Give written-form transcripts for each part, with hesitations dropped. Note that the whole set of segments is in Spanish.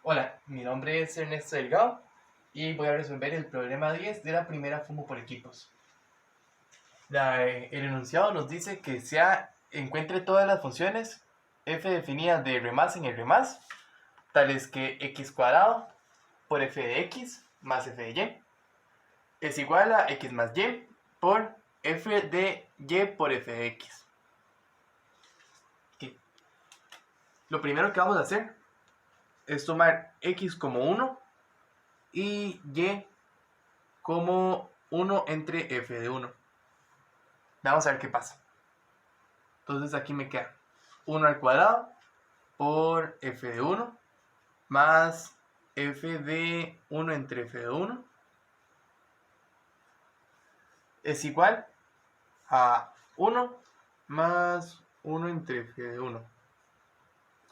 Hola, mi nombre es Ernesto Delgado y voy a resolver el problema 10 de la primera FUMO por equipos. El enunciado nos dice que encuentre todas las funciones f definidas de R más en R más, tales que x cuadrado por f de x más f de y es igual a x más y por f de y por f de x. Okay. Lo primero que vamos a hacer es tomar x como 1 y y como 1 entre f de 1. Vamos a ver qué pasa. Entonces aquí me queda 1 al cuadrado por f de 1 más f de 1 entre f de 1 es igual a 1 más 1 entre f de 1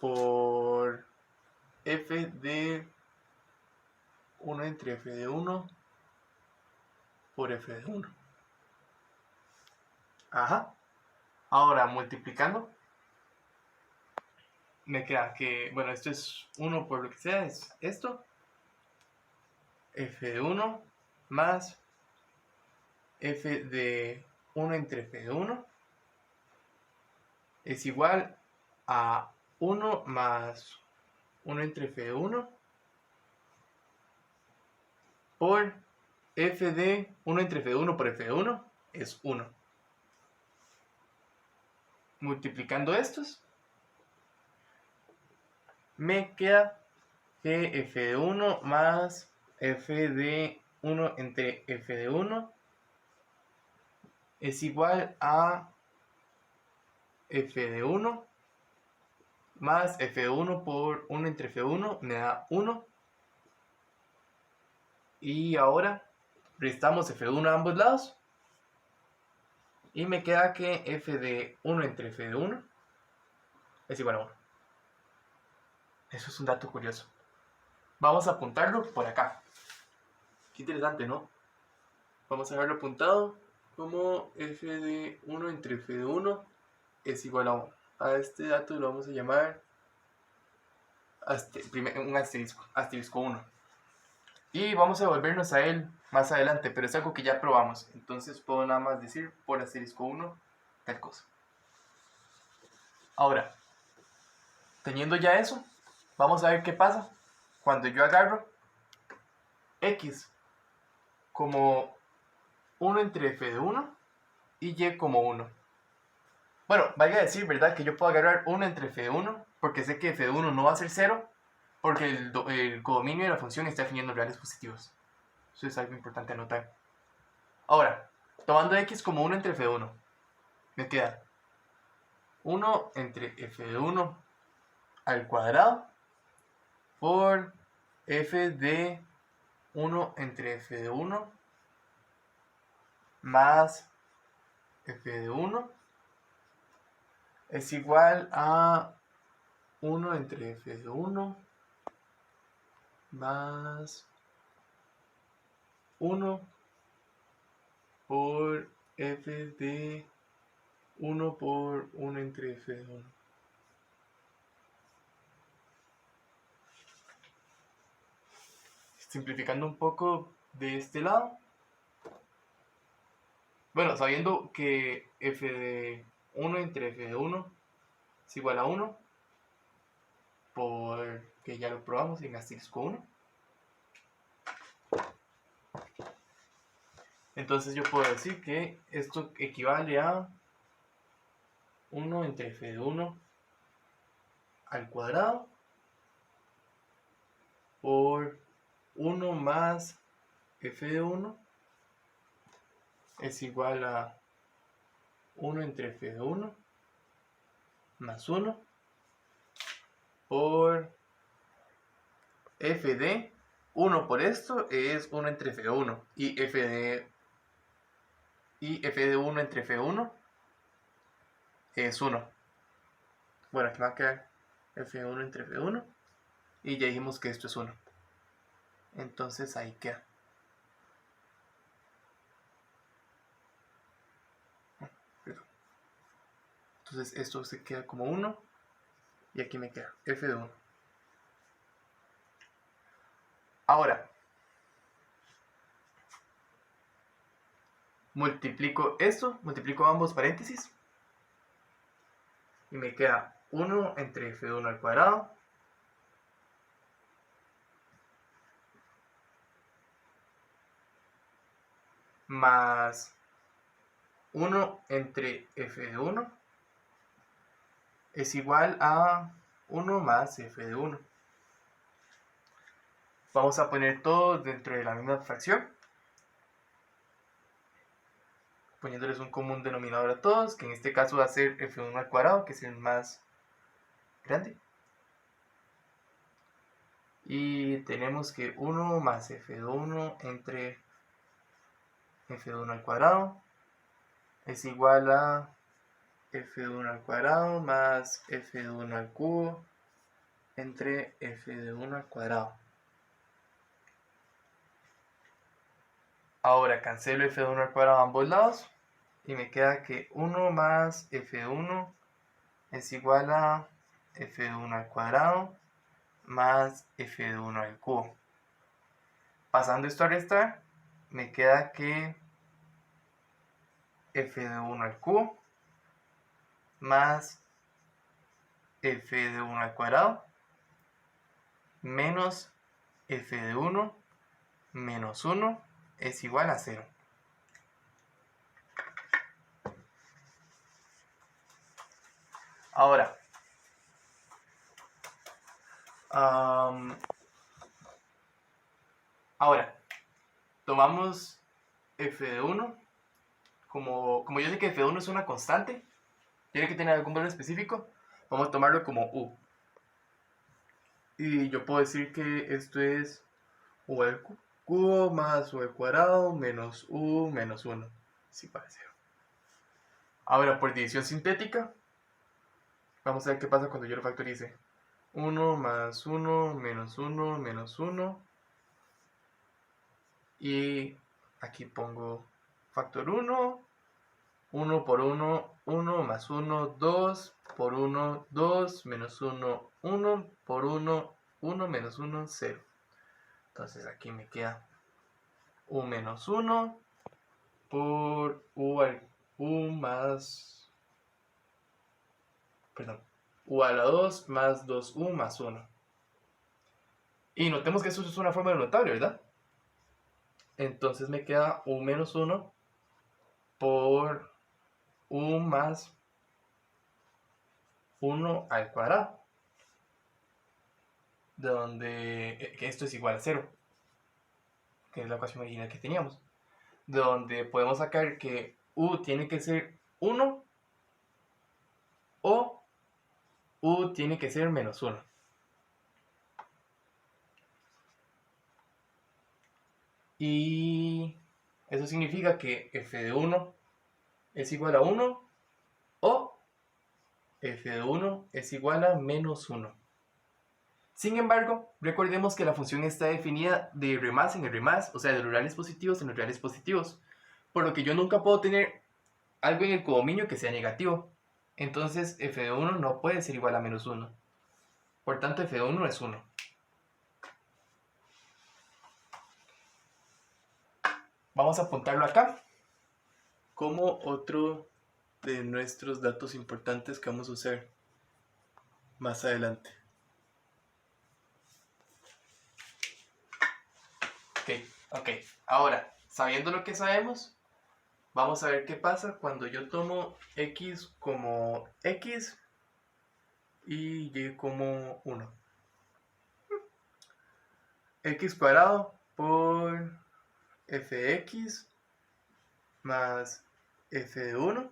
por f de 1 entre f de 1 por f de 1. Ajá. Ahora multiplicando me queda que, bueno, esto es 1 por lo que sea, es esto. F de 1 más f de 1 entre f de 1 es igual a 1 más 1 entre f de 1 por f de 1 entre f de 1 por f de 1 es 1. Multiplicando estos, me queda que f de 1 más f de 1 entre f de 1 es igual a f de 1 más f de 1 por 1 entre f de 1 me da 1. Y ahora restamos f de 1 a ambos lados. Y me queda que f de 1 entre f de 1 es igual a 1. Eso es un dato curioso. Vamos a apuntarlo por acá. Qué interesante, ¿no? Vamos a dejarlo apuntado como f de 1 entre f de 1 es igual a 1. A este dato lo vamos a llamar un asterisco 1. Y vamos a volvernos a él más adelante, pero es algo que ya probamos. Entonces puedo nada más decir por asterisco 1 tal cosa. Ahora, teniendo ya eso, vamos a ver qué pasa cuando yo agarro x como 1 entre f de 1 y y como 1. Bueno, vaya a decir, ¿verdad? Que yo puedo agarrar 1 entre f de 1 porque sé que f de 1 no va a ser 0 porque el codominio de la función está definiendo reales positivos. Eso es algo importante anotar. Ahora, tomando x como 1 entre f de 1, me queda 1 entre f de 1 al cuadrado por f de 1 entre f de 1 más f de 1 es igual a 1 entre f de 1 más 1 por f de 1 por 1 entre f de 1. Simplificando un poco de este lado. Bueno, sabiendo que f de 1 entre f de 1 es igual a 1, porque ya lo probamos en asterisco 1. Entonces yo puedo decir que esto equivale a 1 entre f de 1 al cuadrado por 1 más f de 1 es igual a 1 entre f de 1 más 1 por f de 1 por esto es 1 entre f de 1 y f de 1 entre f de 1 es 1. Bueno, aquí va a quedar f de 1 entre f de 1 y ya dijimos que esto es 1. Entonces ahí queda. Entonces esto se queda como 1 y aquí me queda f de 1. Ahora, multiplico esto, multiplico ambos paréntesis y me queda 1 entre f de 1 al cuadrado más 1 entre f de 1 es igual a 1 más f de 1. Vamos a poner todo dentro de la misma fracción, poniéndoles un común denominador a todos, que en este caso va a ser f de 1 al cuadrado, que es el más grande. Y tenemos que 1 más f de 1 entre f de 1 al cuadrado es igual a f de 1 al cuadrado más f de 1 al cubo entre f de 1 al cuadrado. Ahora cancelo f de 1 al cuadrado a ambos lados y me queda que 1 más f de 1 es igual a f de 1 al cuadrado más f de 1 al cubo. Pasando esto a restar, me queda que f de 1 al cubo más f de 1 al cuadrado menos f de 1 menos 1 es igual a 0. Ahora, tomamos f de 1, como yo sé que f de 1 es una constante, tiene que tener algún valor específico, vamos a tomarlo como u. Y yo puedo decir que esto es u al cubo más u al cuadrado menos u menos 1. Sí, parece. Ahora, por división sintética, vamos a ver qué pasa cuando yo lo factorice. 1 más 1 menos 1 menos 1. Y aquí pongo factor 1. 1 por 1, 1 más 1, 2 por 1, 2 menos 1, 1 por 1, 1 menos 1, 0. Entonces aquí me queda u menos 1 por u más, perdón, u a la 2 más 2u más 1. Y notemos que eso es una forma de notable, ¿verdad? Entonces me queda u menos 1 por u más 1 al cuadrado, de donde esto es igual a 0, que es la ecuación original que teníamos, de donde podemos sacar que u tiene que ser 1 o u tiene que ser menos 1. Y eso significa que f de 1 es igual a 1 o f de 1 es igual a menos 1. Sin embargo, recordemos que la función está definida de R más en R más, o sea, de los reales positivos en los reales positivos, por lo que yo nunca puedo tener algo en el codominio que sea negativo. Entonces f de 1 no puede ser igual a menos 1. Por tanto, f de 1 es 1. Vamos a apuntarlo acá como otro de nuestros datos importantes que vamos a usar más adelante. Ok. Ahora, sabiendo lo que sabemos, vamos a ver qué pasa cuando yo tomo x como x y y como 1. X cuadrado por f de x más f de 1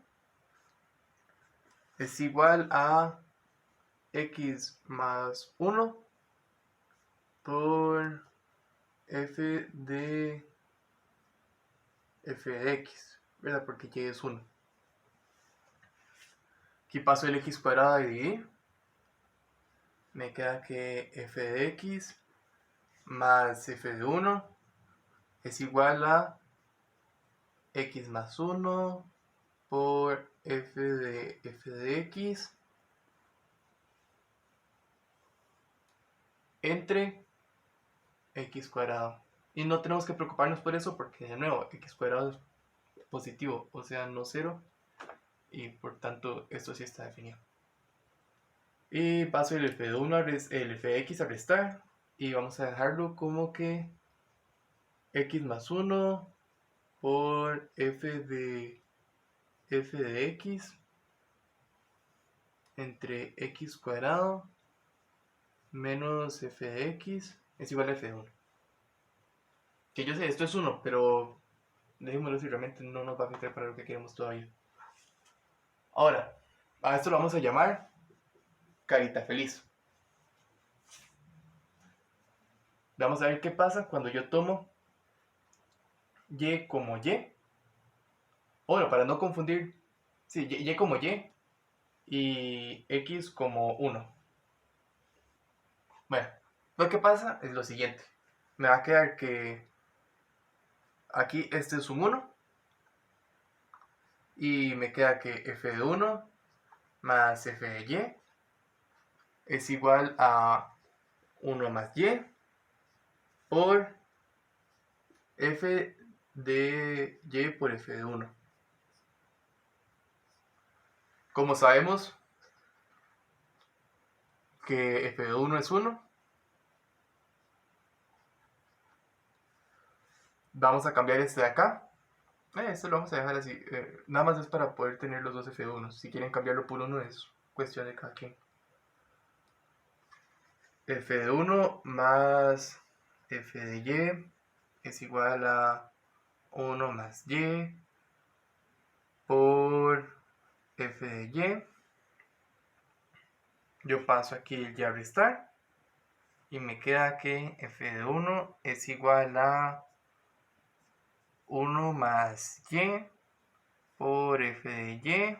es igual a x más 1 por f de x, ¿verdad? Porque y es 1. Aquí paso el x cuadrado a dividir. Me queda que f de x más f de 1 es igual a x más 1 por f de x entre x cuadrado. Y no tenemos que preocuparnos por eso porque, de nuevo, x cuadrado es positivo, o sea, no 0. Y por tanto, esto sí está definido. Y paso el f de 1 el f de x a restar. Y vamos a dejarlo como que x más 1 por f de x entre x cuadrado menos f de x es igual a f de 1. Que yo sé, esto es 1, pero dejémoslo si realmente no nos va a afectar para lo que queremos todavía. Ahora, a esto lo vamos a llamar carita feliz. Vamos a ver qué pasa cuando yo tomo y como y. Bueno, para no confundir, sí, y como y y x como 1. Bueno, lo que pasa es lo siguiente. Me va a quedar que aquí este es un 1 y me queda que f de 1 más f de y es igual a 1 más y por f de y por f de 1. Como sabemos que f de 1 es 1, vamos a cambiar este de acá. Este lo vamos a dejar así. Nada más es para poder tener los dos f de 1. Si quieren cambiarlo por 1 es cuestión de cada quien. F de 1 más f de y es igual a 1 más y por f de y. Yo paso aquí el y a restar y me queda que f de 1 es igual a 1 más y por f de y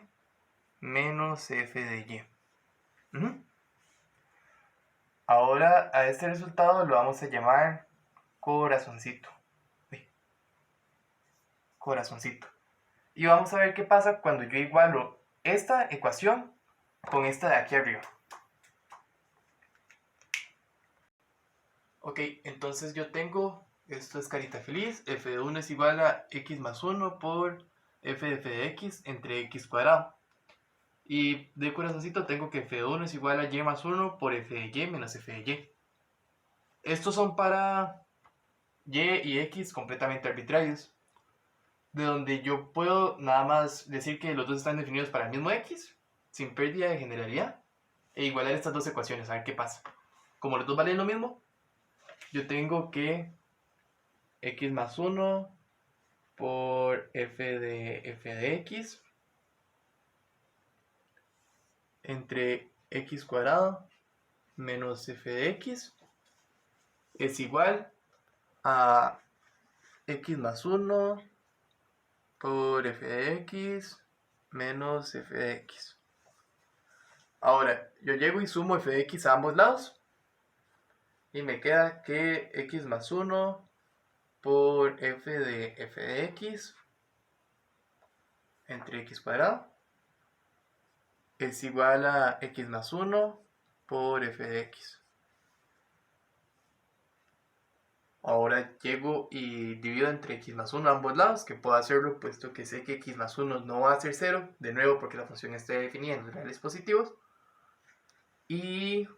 menos f de y. Ahora a este resultado lo vamos a llamar corazoncito. Corazoncito. Y vamos a ver qué pasa cuando yo igualo esta ecuación con esta de aquí arriba. Ok, entonces yo tengo, esto es carita feliz, f de 1 es igual a x más 1 por f de x entre x cuadrado. Y de corazoncito tengo que f de 1 es igual a y más 1 por f de y menos f de y. Estos son para y x completamente arbitrarios, de donde yo puedo nada más decir que los dos están definidos para el mismo x, sin pérdida de generalidad, e igualar estas dos ecuaciones, a ver qué pasa. Como los dos valen lo mismo, yo tengo que x más 1 por f de x entre x cuadrado menos f de x es igual a x más 1 por f de x menos f de x. Ahora, yo llego y sumo f de x a ambos lados y me queda que x más 1 por f de x entre x cuadrado es igual a x más 1 por f de x. Ahora llego y divido entre x más 1 a ambos lados, que puedo hacerlo puesto que sé que x más 1 no va a ser 0, de nuevo porque la función está definida en reales positivos. Y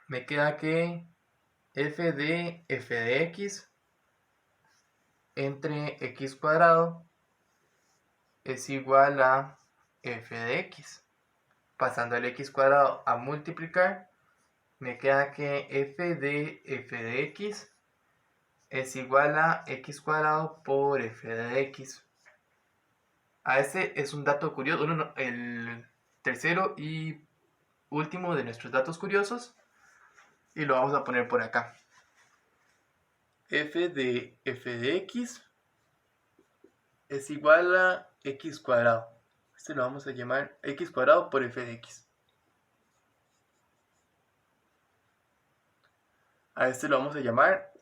me queda que f de x entre x cuadrado es igual a f de x. Pasando el x cuadrado a multiplicar, me queda que f de x es igual a x cuadrado por f de x. A este es un dato curioso, el tercero y último de nuestros datos curiosos, y lo vamos a poner por acá. f de x es igual a x cuadrado. Este lo vamos a llamar x cuadrado por f de x. A este lo vamos a llamar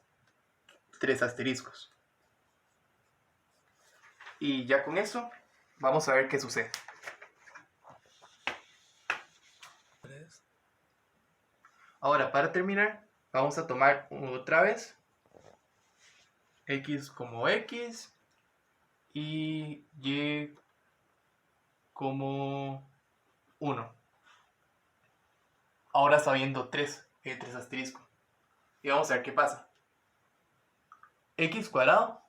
3 asteriscos. Y ya con eso, vamos a ver qué sucede. Ahora, para terminar, Vamos a tomar otra vez x como x y y como 1. Ahora está viendo 3, el 3 asterisco. Y vamos a ver qué pasa. X cuadrado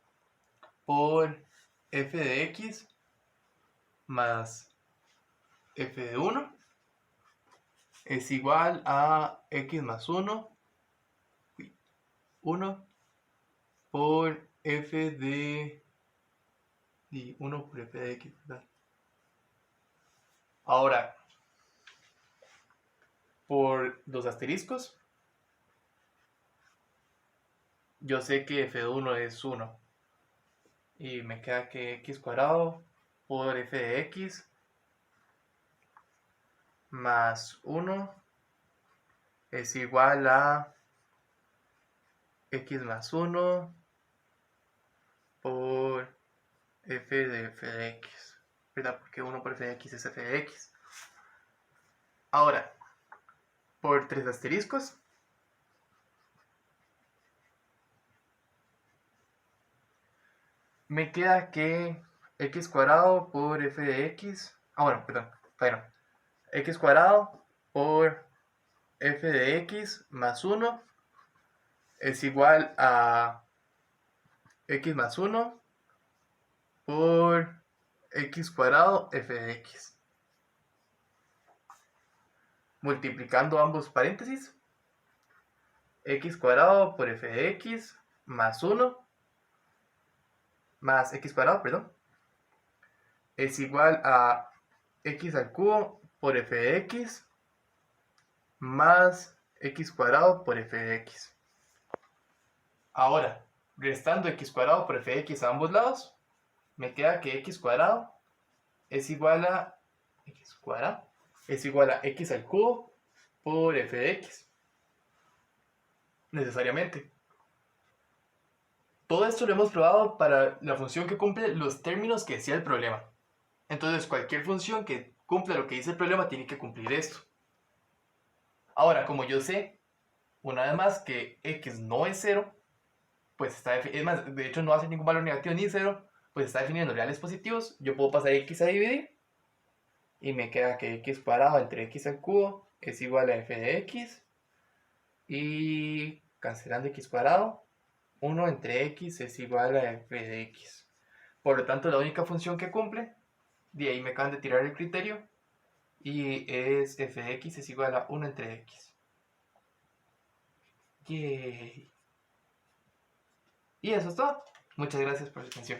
por f de x más f de 1 es igual a x más 1 por f de 1 por f de x, ¿verdad? Ahora, por los asteriscos, yo sé que f de 1 es 1. Y me queda que x cuadrado por f de x más 1 es igual a x más 1 por f de x, ¿verdad? Porque 1 por f de x es f de x. Ahora, por 3 asteriscos, me queda que x cuadrado por f de x, x cuadrado por f de x más 1 es igual a x más 1 por x cuadrado f de x. Multiplicando ambos paréntesis, x cuadrado por f de x más 1 más x cuadrado, perdón, es igual a x al cubo por f de x más x cuadrado por f de x. Ahora, restando x cuadrado por f de x a ambos lados, me queda que x cuadrado es igual a x al cubo por f de x. Necesariamente. Todo esto lo hemos probado para la función que cumple los términos que decía el problema. Entonces, cualquier función que cumpla lo que dice el problema tiene que cumplir esto. Ahora, como yo sé, una vez más, que x no es 0, pues es más, de hecho no hace ningún valor negativo ni 0, pues está definiendo reales positivos, yo puedo pasar x a dividir, y me queda que x cuadrado entre x al cubo es igual a f de x, y cancelando x cuadrado, 1 entre x es igual a f de x. Por lo tanto, la única función que cumple, de ahí me acaban de tirar el criterio, y es f de x es igual a 1 entre x. Yay. Y eso es todo. Muchas gracias por su atención.